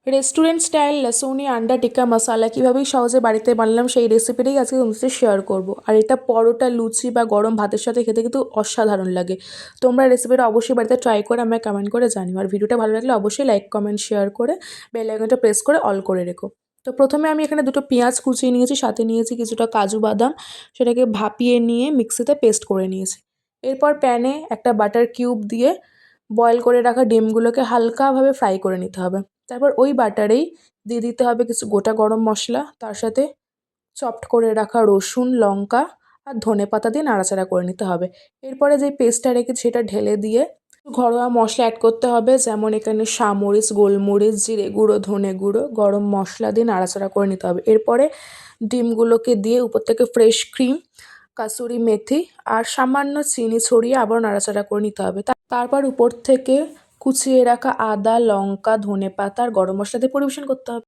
Restaurant style lasooni আন্ডা টিক্কা মশালা কীভাবেই সহজে বাড়িতে বানালাম সেই রেসিপিটাই আজকে তোমাদের সাথে শেয়ার করব। আর এটা পরোটা, লুচি বা গরম ভাতের সাথে খেতে কিন্তু অসাধারণ লাগে। তোমরা রেসিপিটা অবশ্যই বাড়িতে ট্রাই করে আমায় কমেন্ট করে জানিও। আর ভিডিওটা ভালো লাগলে অবশ্যই লাইক, কমেন্ট, শেয়ার করে বেল আইকনটা প্রেস করে অল করে রেখো। তো প্রথমে আমি এখানে দুটো পেঁয়াজ কুচিয়ে নিয়েছি, সাথে নিয়েছি কিছুটা কাজু বাদাম, সেটাকে ভাপিয়ে নিয়ে মিক্সিতে পেস্ট করে নিয়েছি। এরপর প্যানে একটা বাটার কিউব দিয়ে বয়েল করে রাখা ডিমগুলোকে হালকাভাবে ফ্রাই করে নিতে হবে। তারপর ওই বাটারেই দিয়ে দিতে হবে কিছু গোটা গরম মশলা, তার সাথে চপড করে রাখা রসুন, লঙ্কা আর ধনেপাতা দিয়ে নাড়াচাড়া করে নিতে হবে। এরপরে যেই পেস্টটা রেখেছি সেটা ঢেলে দিয়ে ঘরোয়া মশলা অ্যাড করতে হবে, যেমন এখানে সামরিচ, গোলমরিচ, জিরে গুঁড়ো, ধনে গুঁড়ো, গরম মশলা দিয়ে নাড়াচাড়া করে নিতে হবে। এরপরে ডিমগুলোকে দিয়ে উপর থেকে ফ্রেশ ক্রিম, কাসুরি মেথি আর সামান্য চিনি ছড়িয়ে আবার নাড়াচাড়া করে নিতে হবে। তারপর উপর থেকে কুচিয়ে রাখা আদা, লঙ্কা, ধনেপাতা আর গরম মশলা দিয়ে পরিবেশন করতে হবে।